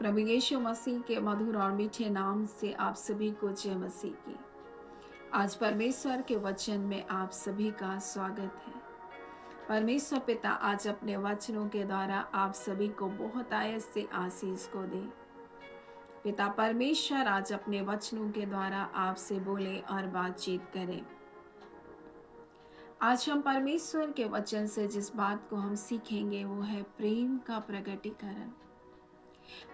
प्रभु यीशु मसीह के मधुर और मीठे नाम से आप सभी को जय मसीह की। आज परमेश्वर के वचन में आप सभी का स्वागत है। परमेश्वर पिता आज अपने वचनों के द्वारा आप सभी को बहुत आयत से आशीष को दे। पिता परमेश्वर आज अपने वचनों के द्वारा आपसे बोले और बातचीत करें। आज हम परमेश्वर के वचन से जिस बात को हम सीखेंगे वो है प्रेम का प्रकटीकरण।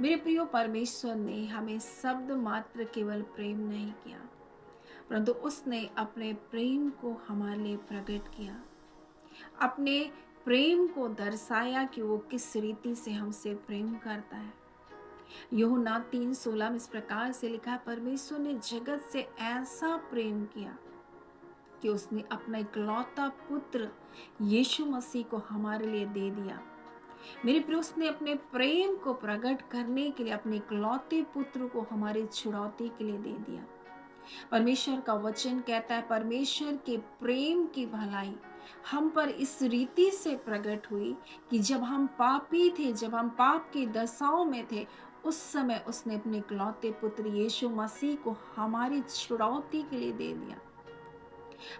मेरे प्रियो, परमेश्वर ने हमें शब्द मात्र केवल प्रेम नहीं किया, परंतु उसने अपने प्रेम को हमारे लिए प्रकट किया, अपने प्रेम को दर्शाया कि वो किस रीति से हमसे प्रेम करता है। यूहन्ना 3:16 में इस प्रकार से लिखा है, परमेश्वर ने जगत से ऐसा प्रेम किया कि उसने अपना इकलौता पुत्र यीशु मसीह को हमारे लिए दे दिया। मेरे प्रिय, उसने अपने प्रेम को प्रकट करने के लिए अपने इकलौते पुत्र को हमारे छुड़ौती के लिए दे दिया। परमेश्वर का वचन कहता है, परमेश्वर के प्रेम की भलाई हम पर इस रीति से प्रकट हुई कि जब हम पापी थे, जब हम पाप की दशाओं में थे, उस समय उसने अपने इकलौते पुत्र यीशु मसीह को हमारी छुड़ौती के लिए दे दिया।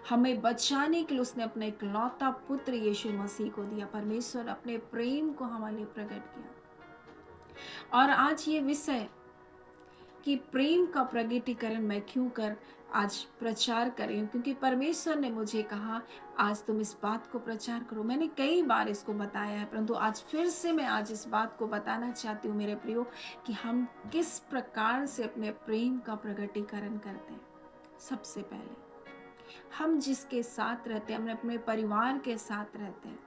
हमें बचाने के लिए उसने अपना इकलौता पुत्र यीशु मसीह को दिया। परमेश्वर अपने प्रेम को हमारे लिए प्रकट किया। और आज ये विषय कि प्रेम का प्रकटीकरण मैं क्यों कर आज प्रचार कर रही हूँ, क्योंकि परमेश्वर ने मुझे कहा आज तुम इस बात को प्रचार करो। मैंने कई बार इसको बताया है, परंतु आज फिर से मैं आज इस बात को बताना चाहती हूँ मेरे प्रियो, कि हम किस प्रकार से अपने प्रेम का प्रकटीकरण करते हैं। सबसे पहले हम जिसके साथ रहते हैं, हम अपने परिवार के साथ रहते हैं,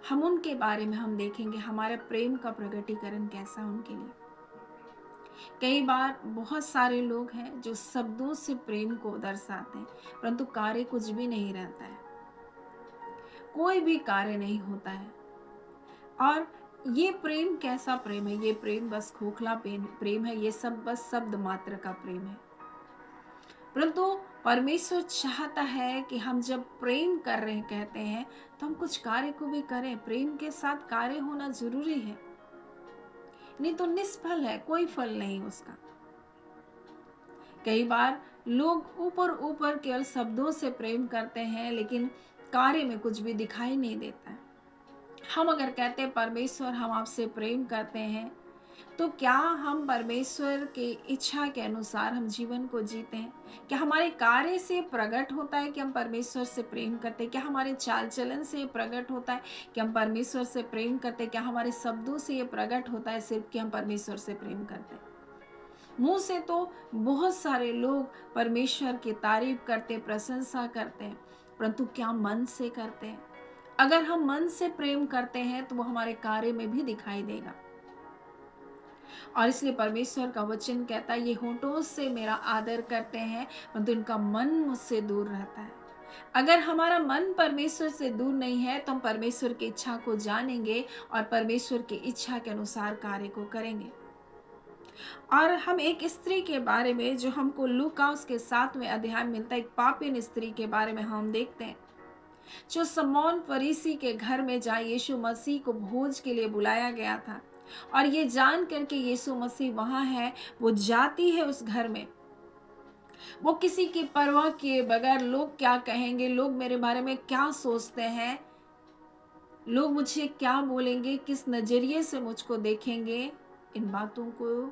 हम उनके बारे में हम देखेंगे हमारे प्रेम का प्रकटीकरण कैसा उनके लिए। कई बार बहुत सारे लोग हैं जो शब्दों से प्रेम को दर्शाते हैं, परंतु कार्य कुछ भी नहीं रहता है, कोई भी कार्य नहीं होता है। और ये प्रेम कैसा प्रेम है? ये प्रेम बस खोखला प्रेम है, ये सब बस शब्द मात्र का प्रेम है। परंतु परमेश्वर चाहता है कि हम जब प्रेम कर रहे कहते हैं तो हम कुछ कार्य को भी करें। प्रेम के साथ कार्य होना जरूरी है, नहीं तो निष्फल है, कोई फल नहीं उसका। कई बार लोग ऊपर ऊपर केवल शब्दों से प्रेम करते हैं, लेकिन कार्य में कुछ भी दिखाई नहीं देता है। हम अगर कहते हैं परमेश्वर हम आपसे प्रेम करते हैं, तो क्या हम परमेश्वर के इच्छा के अनुसार हम जीवन को जीते हैं? क्या हमारे कार्य से प्रकट होता है कि हम परमेश्वर से प्रेम करते हैं? क्या हमारे चाल चलन से प्रकट होता है कि हम परमेश्वर से प्रेम करते हैं? क्या हमारे शब्दों से ये प्रकट होता है सिर्फ कि हम परमेश्वर से प्रेम करते हैं? मुंह से तो बहुत सारे लोग परमेश्वर की तारीफ करते, प्रशंसा करते हैं, परंतु क्या मन से करते हैं? अगर हम मन से प्रेम करते हैं तो वो हमारे कार्य में भी दिखाई देगा। और इसलिए परमेश्वर का वचन कहता है, ये होठों से मेरा आदर करते हैं परंतु इनका मन मुझसे दूर रहता है। अगर हमारा मन परमेश्वर से दूर नहीं है तो हम परमेश्वर की इच्छा को जानेंगे और परमेश्वर की इच्छा के अनुसार कार्य को करेंगे। और हम एक स्त्री के बारे में, जो हमको लूका उसके 7वें अध्याय में मिलता है, एक पापिन स्त्री के बारे में हम देखते हैं, जो शमौन फरीसी के घर में जहाँ यीशु मसीह को भोज के लिए बुलाया गया था, और ये जान करके यीशु मसीह वहां है, वो जाती है उस घर में। वो किसी की परवाह किए बगैर, लोग क्या कहेंगे, लोग मेरे बारे में क्या सोचते हैं, लोग मुझे क्या बोलेंगे, किस नजरिए से मुझको देखेंगे, इन बातों को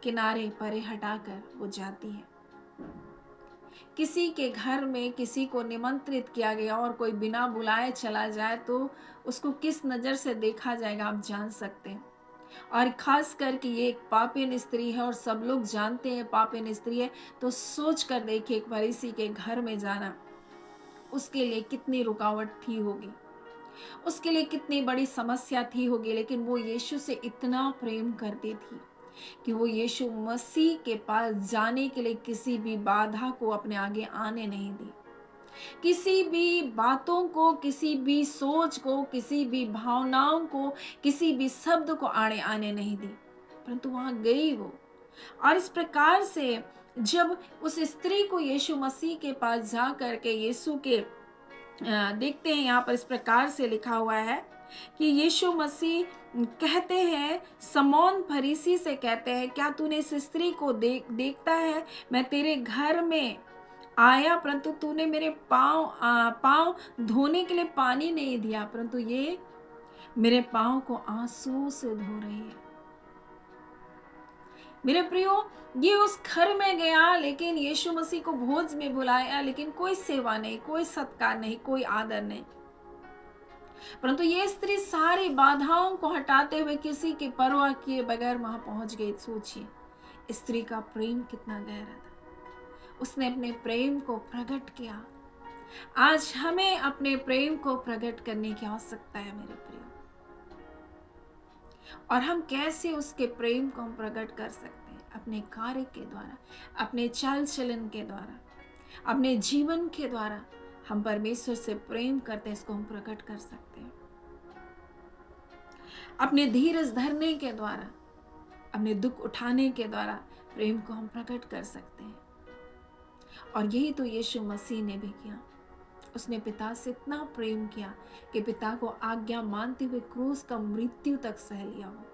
किनारे परे हटाकर वो जाती है। किसी के घर में किसी को निमंत्रित किया गया और कोई बिना बुलाए चला जाए तो उसको किस नज़र से देखा जाएगा आप जान सकते हैं। और खास करके ये एक पापिन स्त्री है और सब लोग जानते हैं पापिन स्त्री है, तो सोच कर देखिए एक फरीसी के घर में जाना उसके लिए कितनी रुकावट थी होगी, उसके लिए कितनी बड़ी समस्या थी होगी। लेकिन वो यीशु से इतना प्रेम करती थी कि वो यीशु मसीह के पास जाने के लिए किसी भी बाधा को अपने आगे आने नहीं दी, किसी भी बातों को, किसी भी सोच को, किसी भी भावनाओं को, किसी भी शब्द को आने नहीं दी, परंतु वहां गई वो। और इस प्रकार से जब उस स्त्री को यीशु मसीह के पास जा करके यीशु के देखते हैं, यहाँ पर इस प्रकार से लिखा हुआ है कि यीशु मसीह कहते हैं, समौन फरीसी से कहते हैं, क्या तूने इस स्त्री को देखता है? मैं तेरे घर में आया परंतु तूने मेरे पाँव धोने के लिए पानी नहीं दिया, परंतु ये मेरे पाँव को आंसू से धो रही है। मेरे प्रियो, ये उस घर में गया, लेकिन यीशु मसीह को भोज में बुलाया, लेकिन कोई सेवा नहीं, कोई सत्कार नहीं, कोई आदर नहीं। परंतु ये स्त्री सारी बाधाओं को हटाते हुए किसी की परवाह किए बगैर वहां पहुंच गई। सोचिए स्त्री का प्रेम कितना गहरा था, उसने अपने प्रेम को प्रकट किया। आज हमें अपने प्रेम को प्रकट करने की आवश्यकता है मेरे प्रियो। और हम कैसे उसके प्रेम को हम प्रकट कर सकते हैं? अपने कार्य के द्वारा, अपने चाल चलन के द्वारा, अपने जीवन के द्वारा हम परमेश्वर से प्रेम करते हैं, इसको हम प्रकट कर सकते हैं। अपने धीरज धरने के द्वारा, अपने दुख उठाने के द्वारा प्रेम को हम प्रकट कर सकते हैं। और यही तो यीशु मसीह ने भी किया। उसने पिता से इतना प्रेम किया कि पिता को आज्ञा मानते हुए क्रूस का मृत्यु तक सह लिया। वो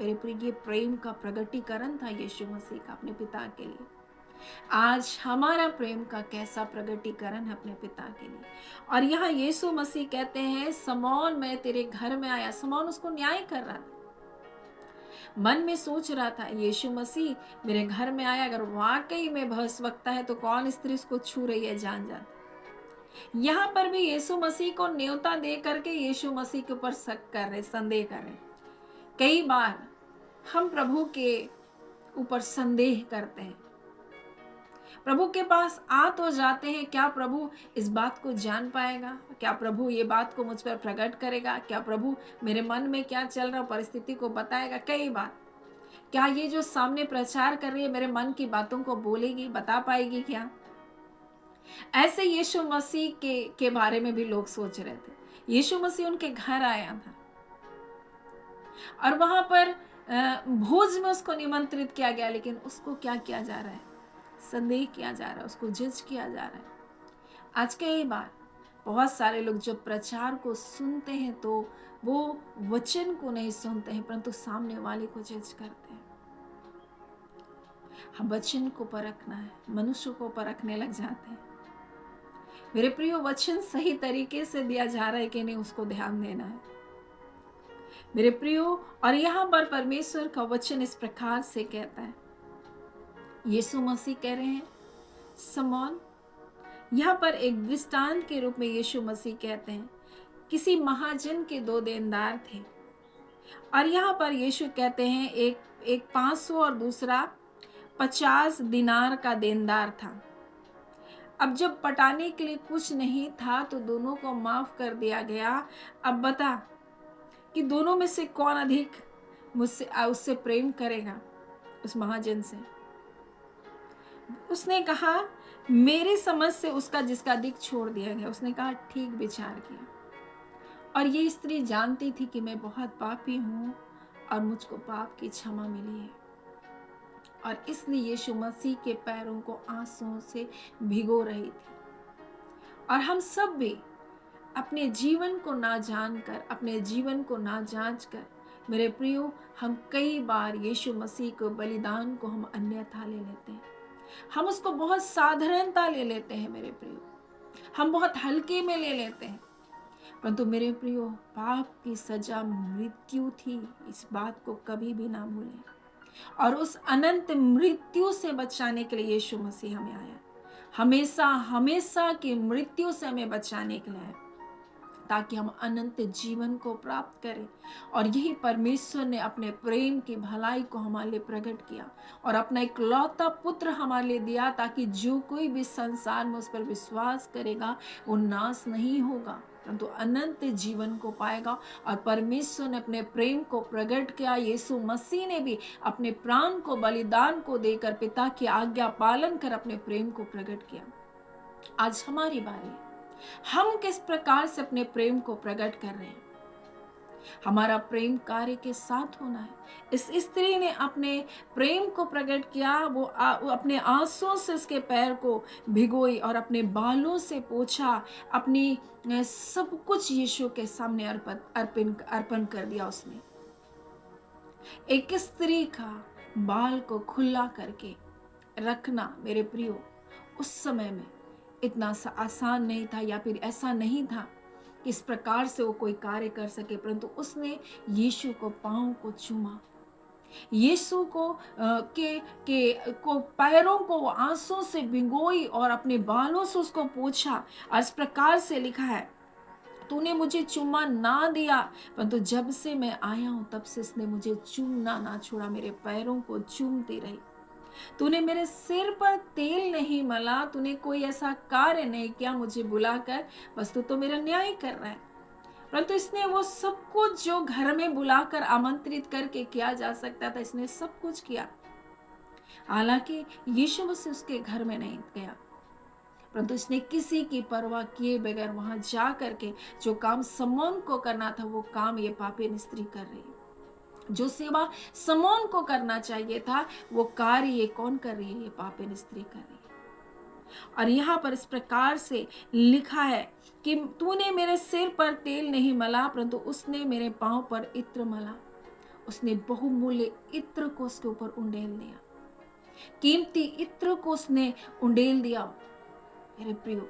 मेरे प्रिय, ये प्रेम का प्रगटीकरण था यीशु मसीह का अपने पिता के लिए। आज हमारा प्रेम का कैसा प्रगटीकरण है अपने पिता के लिए? और यहाँ यीशु मसीह कहते हैं, समौन मैं तेरे घर में आया। समौन उसको न्याय कर रहा था, मन में सोच रहा था, यीशु मसीह मेरे घर में आया, अगर वाकई में भविष्यवक्ता है तो कौन स्त्री उसको छू रही है जान जाता। यहाँ पर भी यीशु मसीह को न्योता दे करके यीशु मसीह के ऊपर शक कर रहे, संदेह कर रहे। कई बार हम प्रभु के ऊपर संदेह करते हैं, प्रभु के पास आ तो जाते हैं, क्या प्रभु इस बात को जान पाएगा? क्या प्रभु ये बात को मुझ पर प्रकट करेगा? क्या प्रभु मेरे मन में क्या चल रहा परिस्थिति को बताएगा? कई बार क्या ये जो सामने प्रचार कर रही है मेरे मन की बातों को बोलेगी, बता पाएगी क्या? ऐसे यीशु मसीह के बारे में भी लोग सोच रहे थे। यीशु मसीह उनके घर आया था और वहां पर भोज में उसको निमंत्रित किया गया, लेकिन उसको क्या किया जा रहा है? संदेह किया जा रहा है, उसको जज किया जा रहा है। आज कई बार बहुत सारे लोग जब प्रचार को सुनते हैं तो वो वचन को नहीं सुनते हैं, परंतु सामने वाले को जज करते हैं। हम वचन को परखना है, मनुष्य को परखने लग जाते हैं। मेरे प्रियो, वचन सही तरीके से दिया जा रहा है कि नहीं, उसको ध्यान देना है मेरे प्रियो। और यहाँ पर परमेश्वर का वचन इस प्रकार से कहता है, यीशु मसीह कह रहे हैं, समौन, यहाँ पर एक दृष्टांत के रूप में यीशु मसीह कहते हैं, किसी महाजन के 2 देनदार थे और यहाँ पर यीशु कहते हैं एक 500 और दूसरा 50 दिनार का देनदार था। अब जब पटाने के लिए कुछ नहीं था तो दोनों को माफ कर दिया गया। अब बता कि दोनों में से कौन अधिक उससे प्रेम करेगा, उस महाजन से? उसने कहा, मेरी समझ से उसका जिसका अधिक छोड़ दिया गया। उसने कहा, ठीक विचार किया। और ये स्त्री जानती थी कि मैं बहुत पापी हूँ और मुझको पाप की क्षमा मिली है, और इसलिए यीशु मसीह के पैरों को आंसुओं से भिगो रही थी। और हम सब भी अपने जीवन को ना जानकर, अपने जीवन को ना जांच कर, मेरे प्रियो, हम कई बार यीशु मसीह को बलिदान को हम अन्यथा ले लेते हैं। हम उसको बहुत साधारणता ले लेते हैं मेरे प्रियो, हम बहुत हल्के में ले लेते हैं। परंतु मेरे प्रियो, पाप की सजा मृत्यु थी, इस बात को कभी भी ना भूलें। और उस अनंत मृत्यु से बचाने के लिए यीशु मसीह हमें आया, हमेशा हमेशा की मृत्यु से हमें बचाने के लिए आया, ताकि हम अनंत जीवन को प्राप्त करें। और यही परमेश्वर ने अपने प्रेम की भलाई को हमारे लिए प्रकट किया और अपना इकलौता पुत्र हमारे लिए दिया, ताकि जो कोई भी संसार में उस पर विश्वास करेगा वो नाश नहीं होगा, परंतु अनंत जीवन को पाएगा। और परमेश्वर ने अपने प्रेम को प्रकट किया। यीशु मसीह ने भी अपने प्राण को बलिदान को देकर पिता की आज्ञा पालन कर अपने प्रेम को प्रकट किया। आज हमारी बारी है, हम किस प्रकार से अपने प्रेम को प्रकट कर रहे हैं। हमारा प्रेम कार्य के साथ होना है। इस स्त्री ने अपने प्रेम को प्रकट किया, वो अपने आंसुओं से उसके पैर को भिगोई और अपने बालों से पोंछा, अपनी सब कुछ यीशु के सामने अर्पण अर्पण कर दिया उसने। एक स्त्री का बाल को खुला करके रखना मेरे प्रियो, उस समय में इतना आसान नहीं था, या फिर ऐसा नहीं था कि इस प्रकार से वो कोई कार्य कर सके, परंतु उसने यीशु को पांव को चूमा, यीशु को के पैरों को आंसू से भिगोई और अपने बालों से उसको पोंछा। और इस प्रकार से लिखा है, तूने मुझे चुम्मा ना दिया, परंतु जब से मैं आया हूं तब से इसने मुझे चूमना ना छोड़ा, मेरे पैरों को चूमती रही। तूने मेरे सिर पर तेल नहीं मला, तूने कोई ऐसा कार्य नहीं किया मुझे बुलाकर, बस तू तो मेरा न्याय कर रहा है। परंतु इसने वो सब कुछ जो घर में बुलाकर आमंत्रित करके किया जा सकता था, इसने सब कुछ किया। हालांकि यीशु मसीह उसके घर में नहीं गया, परंतु इसने किसी की परवाह किए बगैर वहां जा करके जो काम समौन को करना था, वो काम ये पापी स्त्री कर रही है। जो सेवा समौन को करना चाहिए था, वो कार्य ये कौन कर रही है? ये पापी स्त्री कर रही है। और यहाँ पर इस प्रकार से लिखा है कि तूने मेरे सिर पर तेल नहीं मला, परंतु उसने मेरे पांव पर इत्र मला। उसने बहुमूल्य इत्र को उसके ऊपर उंडेल दिया, कीमती इत्र को उसने उंडेल दिया मेरे प्रियो।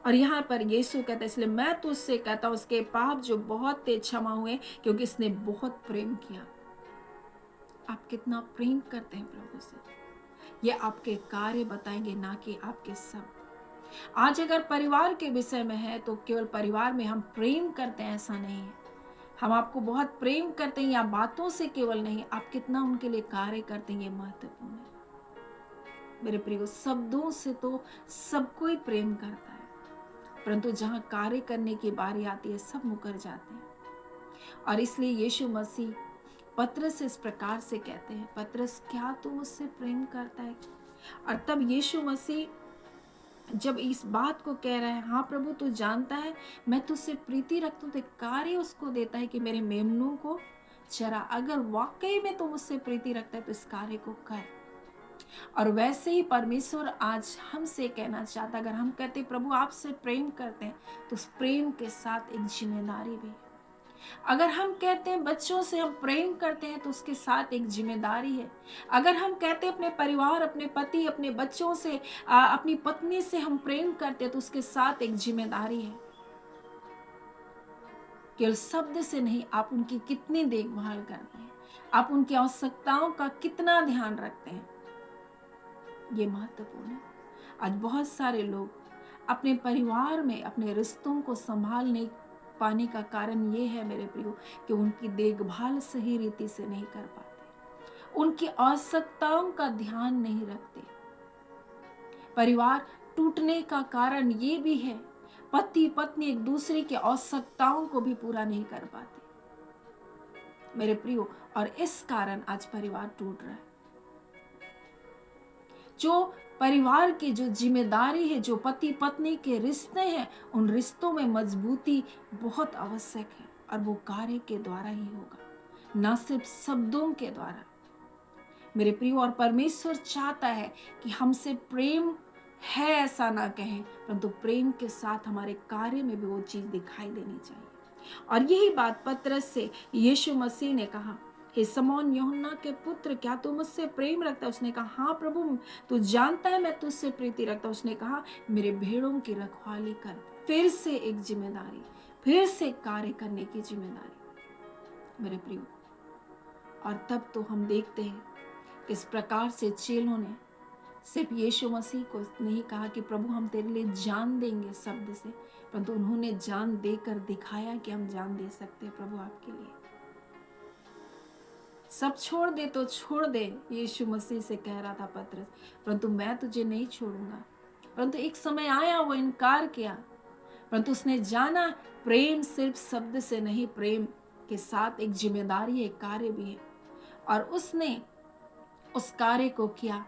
और यहाँ पर यीशु कहता है, इसलिए मैं तुझसे कहता हूं, उसके पाप जो बहुत तेज क्षमा हुए, क्योंकि इसने बहुत प्रेम किया। आप कितना प्रेम करते हैं प्रभु से, ये आपके कार्य बताएंगे, ना कि आपके शब्द। आज अगर परिवार के विषय में है तो केवल परिवार में हम प्रेम करते हैं ऐसा नहीं है, हम आपको बहुत प्रेम करते हैं, या बातों से केवल नहीं, आप कितना उनके लिए कार्य करते हैं, ये महत्वपूर्ण है मेरे प्रियो। शब्दों से तो सब कोई प्रेम करता है, परंतु जहां कार्य करने की बारी आती है सब मुकर जाते हैं। और इसलिए यीशु मसीह पतरस इस प्रकार से कहते हैं, पतरस क्या तू मुझसे प्रेम करता है? और तब यीशु मसीह जब इस बात को कह रहा है, हाँ प्रभु तू जानता है मैं तुझसे प्रीति रखता हूँ, तो कार्य उसको देता है कि मेरे मेमनों को चरा। अगर वाकई में तू मुझसे प्रीति रखता है तो इस कार्य को कर। और वैसे ही परमेश्वर आज हमसे कहना चाहता, अगर हम कहते प्रभु आपसे प्रेम करते हैं, तो उस प्रेम के साथ एक जिम्मेदारी भी है। अगर हम कहते हैं बच्चों से हम प्रेम करते हैं, तो उसके साथ एक जिम्मेदारी है। अगर हम कहते हैं अपने परिवार, अपने पति, अपने बच्चों से, अपनी पत्नी से हम प्रेम करते हैं, तो उसके साथ एक जिम्मेदारी है। केवल शब्द से नहीं, आप उनकी कितनी देखभाल करते हैं, आप उनकी आवश्यकताओं का कितना ध्यान रखते हैं, ये महत्वपूर्ण है। आज बहुत सारे लोग अपने परिवार में अपने रिश्तों को संभाल नहीं पाने का कारण ये है मेरे प्रियो, कि उनकी देखभाल सही रीति से नहीं कर पाते, उनकी आवश्यकताओं का ध्यान नहीं रखते। परिवार टूटने का कारण ये भी है, पति पत्नी एक दूसरे की आवश्यकताओं को भी पूरा नहीं कर पाते मेरे प्रियो, और इस कारण आज परिवार टूट रहा है। जो परिवार की जो जिम्मेदारी है, जो पति पत्नी के रिश्ते हैं, उन रिश्तों में मजबूती बहुत आवश्यक है, और वो कार्य के द्वारा ही होगा, ना सिर्फ शब्दों के द्वारा मेरे प्रियो। और परमेश्वर चाहता है कि हमसे प्रेम है ऐसा ना कहें, परंतु प्रेम के साथ हमारे कार्य में भी वो चीज दिखाई देनी चाहिए। और यही बात पतरस से यीशु मसीह ने कहा, हे शमौन यूहन्ना के पुत्र, क्या तू मुझसे प्रेम रखता है? उसने कहा, हाँ प्रभु तू जानता है मैं तुझसे प्रीति रखता हूँ। उसने कहा, मेरे भेड़ों की रखवाली कर। फिर से एक जिम्मेदारी, फिर से कार्य करने की जिम्मेदारी मेरे प्रियो। और तब तो हम देखते हैं किस प्रकार से चेलों ने सिर्फ यीशु मसीह को नहीं कहा कि प्रभु हम तेरे लिए जान देंगे शब्द से, परंतु उन्होंने जान देकर दिखाया कि हम जान दे सकते हैं प्रभु आपके लिए। सब छोड़ दे तो छोड़ दे, यीशु मसीह से कह रहा था पतरस, परंतु मैं तुझे नहीं छोड़ूंगा। परंतु एक समय आया, वो इनकार किया, परंतु उसने जाना प्रेम सिर्फ शब्द से नहीं, प्रेम के साथ एक जिम्मेदारी है, कार्य भी है। और उसने उस कार्य को किया,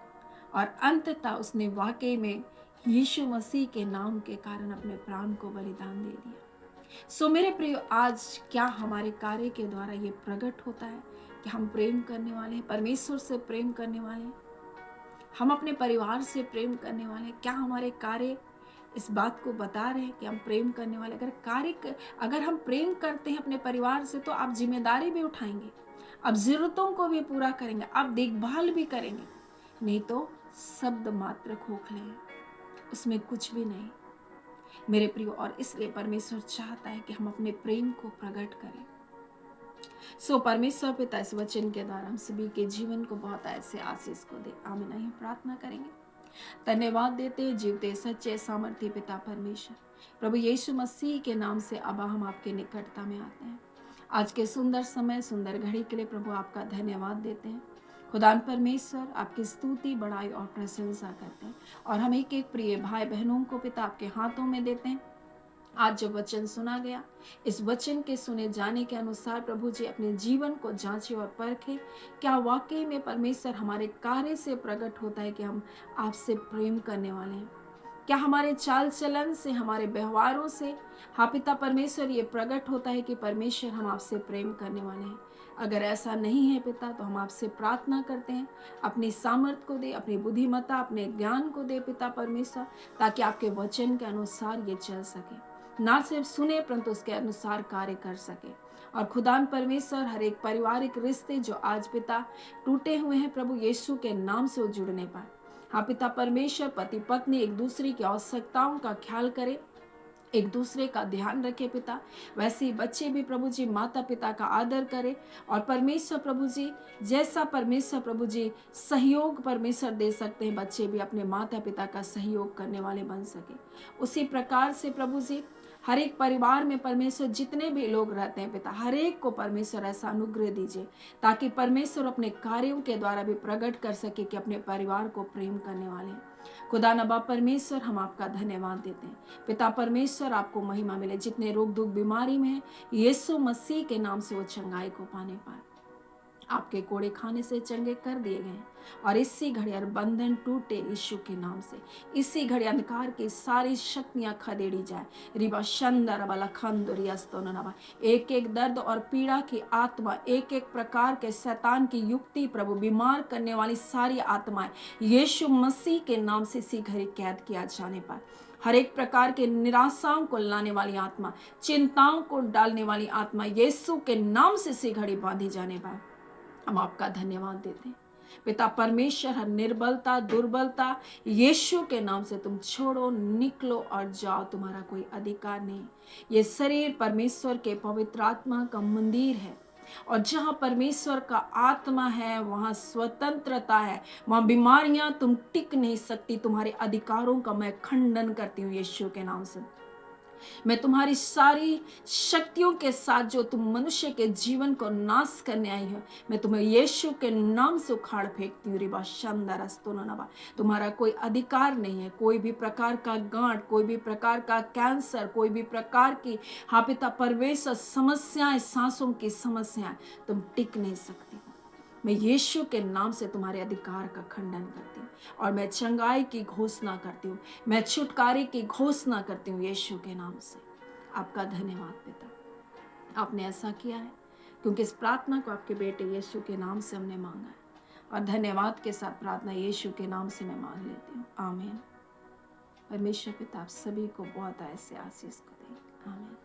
और अंततः उसने वाकई में यीशु मसीह के नाम के कारण अपने प्राण को बलिदान दे दिया। सो मेरे प्रिय, आज क्या हमारे कार्य के द्वारा ये प्रकट होता है कि हम प्रेम करने वाले हैं, परमेश्वर से प्रेम करने वाले हैं, हम अपने परिवार से प्रेम करने वाले हैं? क्या हमारे कार्य इस बात को बता रहे हैं कि हम प्रेम करने वाले? अगर हम प्रेम करते हैं अपने परिवार से, तो आप जिम्मेदारी भी उठाएंगे, आप जरूरतों को भी पूरा करेंगे, आप देखभाल भी करेंगे। नहीं तो शब्द मात्र खोखले हैं, उसमें कुछ भी नहीं मेरे प्रियो। और इसलिए परमेश्वर चाहता है कि हम अपने प्रेम को प्रकट करें। सो परमेश्वर पिता इस वचन के द्वारा हम सभी के जीवन को बहुत ऐसे आशीष को दे। आमीन। हम प्रार्थना करेंगे। धन्यवाद देते जीवते सच्चे सामर्थ्य पिता परमेश्वर, प्रभु यीशु मसीह के नाम से अबा हम आपके निकटता में आते हैं। आज के सुंदर समय, सुंदर घड़ी के लिए प्रभु आपका धन्यवाद देते हैं। खुदान परमेश्वर, आपकी स्तुति, बड़ाई और प्रशंसा करते हैं। और हम एक एक प्रिय भाई बहनों को पिता आपके हाथों में देते हैं। आज जो वचन सुना गया, इस वचन के सुने जाने के अनुसार प्रभु जी अपने जीवन को जांचे और परखे। क्या वाकई में परमेश्वर हमारे कार्य से प्रकट होता है कि हम आपसे प्रेम करने वाले हैं? क्या हमारे चाल चलन से, हमारे व्यवहारों से, हाँ पिता परमेश्वर, ये प्रकट होता है कि परमेश्वर हम आपसे प्रेम करने वाले हैं? अगर ऐसा नहीं है पिता, तो हम आपसे प्रार्थना करते हैं, अपनी सामर्थ को दे, अपनी बुद्धिमत्ता, अपने ज्ञान को दे पिता परमेश्वर, ताकि आपके वचन के अनुसार ये चल सके, ना सिर्फ सुने परंतु उसके अनुसार कार्य कर सके। और खुदान परमेश्वर, हर एक पारिवारिक रिश्ते जो आज पिता टूटे हुए हैं, प्रभु यीशु के नाम से वो जुड़ने पाए। हाँ पिता परमेश्वर, पति पत्नी एक दूसरे की आवश्यकताओं का ख्याल करे, एक दूसरे का ध्यान रखे पिता। वैसे ही बच्चे भी प्रभु जी माता पिता का आदर करे। और परमेश्वर प्रभु जी, जैसा परमेश्वर प्रभु जी सहयोग परमेश्वर दे सकते हैं, बच्चे भी अपने माता पिता का सहयोग करने वाले बन सके। उसी प्रकार से प्रभु जी हर एक परिवार में परमेश्वर जितने भी लोग रहते हैं पिता, हर एक को परमेश्वर ऐसा अनुग्रह दीजिए, ताकि परमेश्वर अपने कार्यों के द्वारा भी प्रकट कर सके कि अपने परिवार को प्रेम करने वाले हैं। खुदा नबा परमेश्वर, हम आपका धन्यवाद देते हैं पिता परमेश्वर। आपको महिमा मिले। जितने रोग दुख बीमारी में है, यीशु मसीह के नाम से वो चंगाई को पाने पाए। आपके कोड़े खाने से चंगे कर दिए गए। और इसी घड़ी बंधन टूटे यीशु के नाम से। इसी घड़ी अंधकार की सारी शक्तियां खदेड़ी जाए। रिबा शंदर वाला खंदुरियास्तोनवा, एक एक दर्द और पीड़ा की आत्मा, एक एक प्रकार के शैतान की युक्ति प्रभु, बीमार करने वाली सारी आत्माएं यीशु मसीह के नाम से इसी घड़ी कैद किया जाने पाए। हर एक प्रकार के निराशाओं को लाने वाली आत्मा, चिंताओं को डालने वाली आत्मा यीशु के नाम से इसी घड़ी बांधी जाने पाए। हम आपका धन्यवाद देते हैं पिता परमेश्वर। हर निर्बलता, दुर्बलता यीशु के नाम से तुम छोड़ो, निकलो और जाओ। तुम्हारा कोई अधिकार नहीं। ये शरीर परमेश्वर के पवित्र आत्मा का मंदिर है, और जहां परमेश्वर का आत्मा है वहां स्वतंत्रता है, वहां बीमारियां तुम टिक नहीं सकती। तुम्हारे अधिकारों का मैं खंडन करती हूँ यीशु के नाम से। मैं तुम्हारी सारी शक्तियों के साथ जो तुम मनुष्य के जीवन को नाश करने आई हो, मैं तुम्हें यीशु के नाम से उखाड़ फेंकती हूँ। रिबा शानदार अस्तोनवा, तुम्हारा कोई अधिकार नहीं है। कोई भी प्रकार का गांठ, कोई भी प्रकार का कैंसर, कोई भी प्रकार की हाँ पिता परवेश समस्याएं, सांसों की समस्याएं, तुम टिक नहीं सकती। मैं यीशु के नाम से तुम्हारे अधिकार का खंडन करती हूँ, और मैं चंगाई की घोषणा करती हूँ, मैं छुटकारे की घोषणा करती हूँ यीशु के नाम से। आपका धन्यवाद पिता, आपने ऐसा किया है क्योंकि इस प्रार्थना को आपके बेटे यीशु के नाम से हमने मांगा है। और धन्यवाद के साथ प्रार्थना यीशु के नाम से मैं मांग लेती हूँ। आमीन। परमेश्वर पिता आप सभी को बहुत ऐसे आशीष को दे। आमीन।